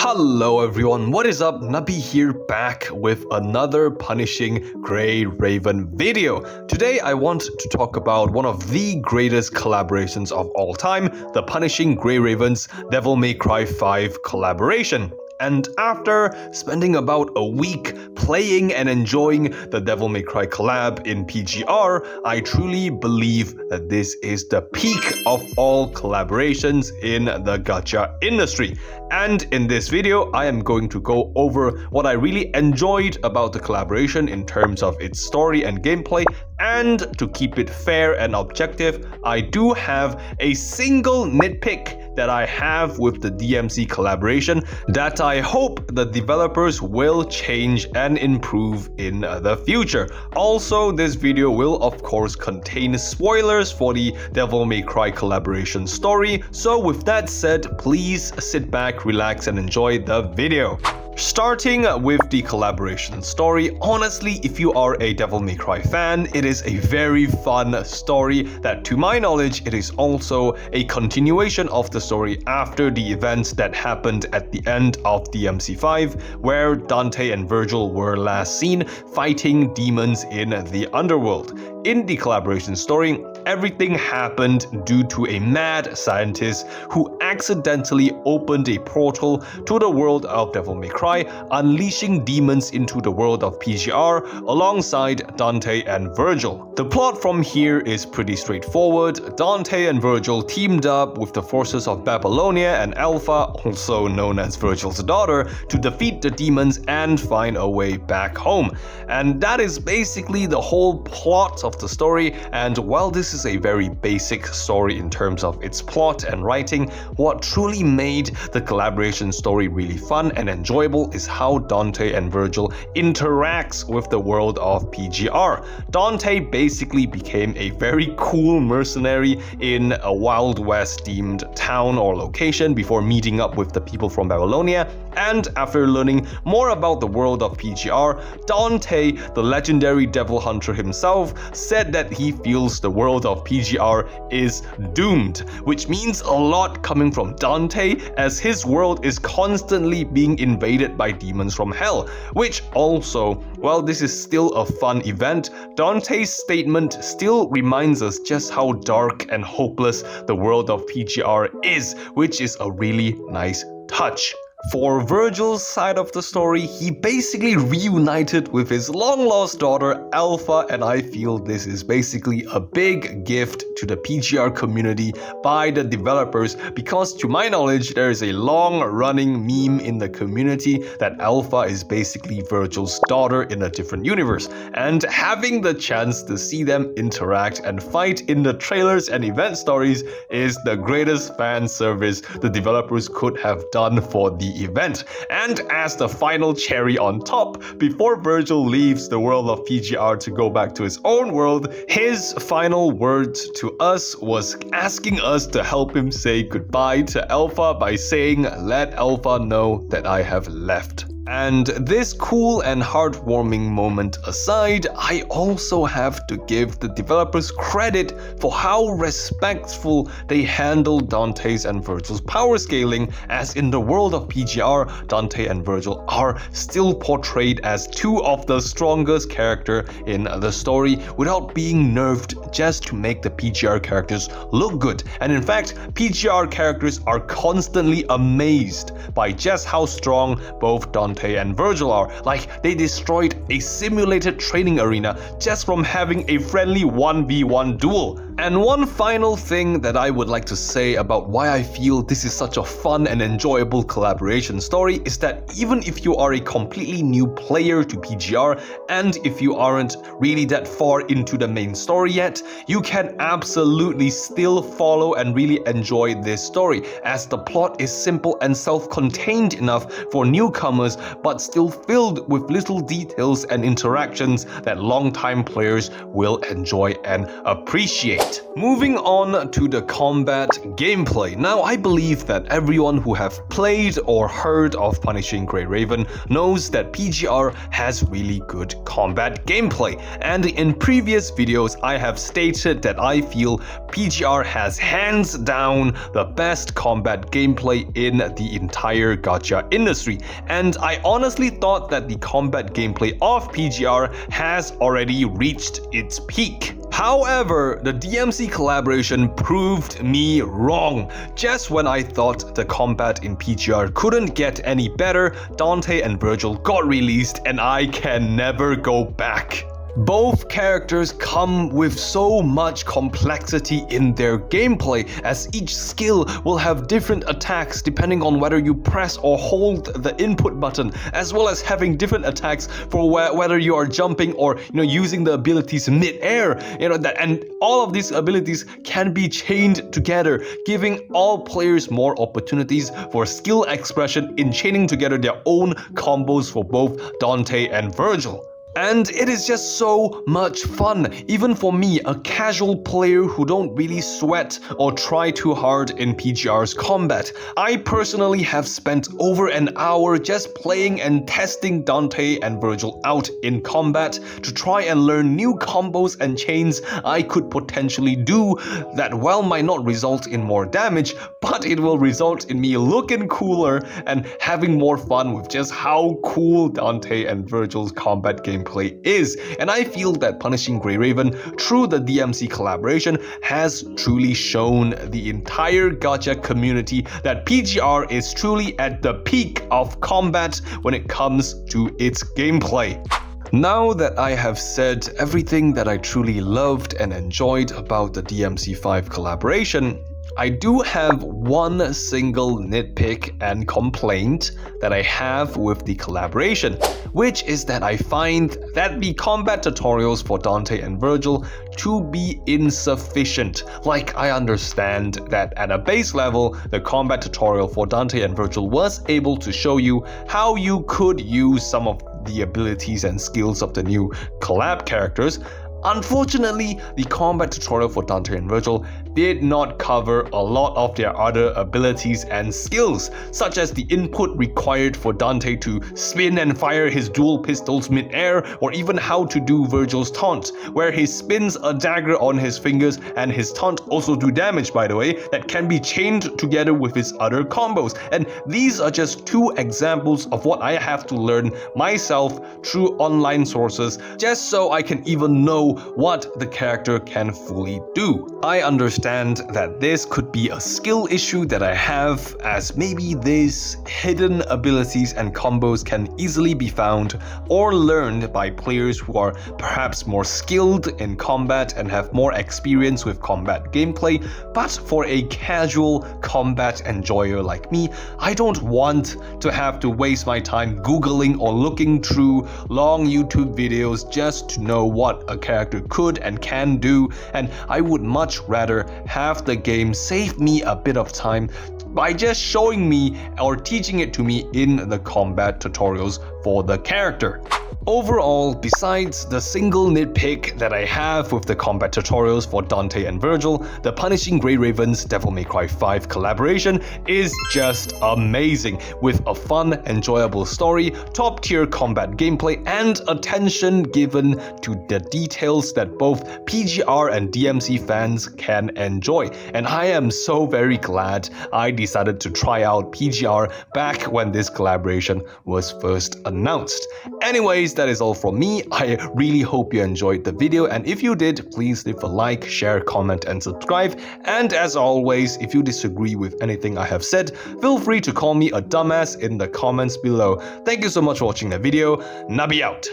Hello everyone, what is up? Nubby here, back with another Punishing Grey Raven video. Today I want to talk about one of the greatest collaborations of all time, the Punishing Grey Raven's Devil May Cry 5 collaboration. And after spending about a week playing and enjoying the Devil May Cry collab in PGR, I truly believe that this is the peak of all collaborations in the gacha industry. And in this video, I am going to go over what I really enjoyed about the collaboration in terms of its story and gameplay. And to keep it fair and objective, I do have a single nitpick that I have with the DMC collaboration that I hope the developers will change and improve in the future. Also, this video will of course contain spoilers for the Devil May Cry collaboration story. So with that said, please sit back, relax and enjoy the video. Starting with the collaboration story, honestly, if you are a Devil May Cry fan, it is a very fun story that, to my knowledge, it is also a continuation of the story after the events that happened at the end of DMC5, where Dante and Virgil were last seen fighting demons in the underworld. In the collaboration story, everything happened due to a mad scientist who accidentally opened a portal to the world of Devil May Cry, unleashing demons into the world of PGR alongside Dante and Virgil. The plot from here is pretty straightforward. Dante and Virgil teamed up with the forces of Babylonia and Alpha, also known as Virgil's daughter, to defeat the demons and find a way back home. And that is basically the whole plot of the story. And while this is a very basic story in terms of its plot and writing, what truly made the collaboration story really fun and enjoyable is how Dante and Virgil interacts with the world of PGR. Dante basically became a very cool mercenary in a Wild West themed town or location before meeting up with the people from Babylonia. And after learning more about the world of PGR, Dante, the legendary devil hunter himself, said that he feels the world of PGR is doomed, which means a lot coming from Dante, as his world is constantly being invaded by demons from hell, which also, while this is still a fun event, Dante's statement still reminds us just how dark and hopeless the world of PGR is, which is a really nice touch. For Virgil's side of the story, he basically reunited with his long-lost daughter Alpha, and I feel this is basically a big gift to the PGR community by the developers, because to my knowledge, there is a long-running meme in the community that Alpha is basically Virgil's daughter in a different universe, and having the chance to see them interact and fight in the trailers and event stories is the greatest fan service the developers could have done for the event. And as the final cherry on top, before Virgil leaves the world of PGR to go back to his own world, his final words to us was asking us to help him say goodbye to Alpha by saying, "Let Alpha know that I have left." And this cool and heartwarming moment aside, I also have to give the developers credit for how respectful they handled Dante's and Virgil's power scaling, as in the world of PGR, Dante and Virgil are still portrayed as two of the strongest characters in the story without being nerfed just to make the PGR characters look good. And in fact, PGR characters are constantly amazed by just how strong both Dante and Virgil are. Like, they destroyed a simulated training arena just from having a friendly 1v1 duel. And one final thing that I would like to say about why I feel this is such a fun and enjoyable collaboration story is that even if you are a completely new player to PGR, and if you aren't really that far into the main story yet, you can absolutely still follow and really enjoy this story, as the plot is simple and self-contained enough for newcomers, but still filled with little details and interactions that long-time players will enjoy and appreciate. Alright, moving on to the combat gameplay. Now, I believe that everyone who have played or heard of Punishing Grey Raven knows that PGR has really good combat gameplay. And in previous videos, I have stated that I feel PGR has hands down the best combat gameplay in the entire gacha industry. And I honestly thought that the combat gameplay of PGR has already reached its peak. However, the DMC collaboration proved me wrong. Just when I thought the combat in PGR couldn't get any better, Dante and Virgil got released and I can never go back. Both characters come with so much complexity in their gameplay, as each skill will have different attacks depending on whether you press or hold the input button, as well as having different attacks for whether you are jumping or using the abilities mid-air. And all of these abilities can be chained together, giving all players more opportunities for skill expression in chaining together their own combos for both Dante and Virgil. And it is just so much fun, even for me, a casual player who don't really sweat or try too hard in PGR's combat. I personally have spent over an hour just playing and testing Dante and Virgil out in combat to try and learn new combos and chains I could potentially do that while might not result in more damage, but it will result in me looking cooler and having more fun with just how cool Dante and Virgil's combat gameplay is. And I feel that Punishing Grey Raven through the DMC collaboration has truly shown the entire gacha community that PGR is truly at the peak of combat when it comes to its gameplay. Now that I have said everything that I truly loved and enjoyed about the DMC5 collaboration, I do have one single nitpick and complaint that I have with the collaboration, which is that I find that the combat tutorials for Dante and Virgil to be insufficient. Like, I understand that at a base level, the combat tutorial for Dante and Virgil was able to show you how you could use some of the abilities and skills of the new collab characters. Unfortunately, the combat tutorial for Dante and Virgil did not cover a lot of their other abilities and skills, such as the input required for Dante to spin and fire his dual pistols mid-air, or even how to do Virgil's taunt, where he spins a dagger on his fingers and his taunt also do damage, by the way, that can be chained together with his other combos. And these are just two examples of what I have to learn myself through online sources, just so I can even know what the character can fully do. I understand that this could be a skill issue that I have, as maybe these hidden abilities and combos can easily be found or learned by players who are perhaps more skilled in combat and have more experience with combat gameplay. But for a casual combat enjoyer like me, I don't want to have to waste my time googling or looking through long YouTube videos just to know what a character could and can do, and I would much rather have the game save me a bit of time by just showing me or teaching it to me in the combat tutorials for the character. Overall, besides the single nitpick that I have with the combat tutorials for Dante and Virgil, the Punishing Grey Raven's Devil May Cry 5 collaboration is just amazing, with a fun, enjoyable story, top-tier combat gameplay, and attention given to the details that both PGR and DMC fans can enjoy. And I am so very glad I decided to try out PGR back when this collaboration was first announced. Anyways, that is all from me. I really hope you enjoyed the video, and if you did, please leave a like, share, comment, and subscribe. And as always, if you disagree with anything I have said, feel free to call me a dumbass in the comments below. Thank you so much for watching the video. Nubby out.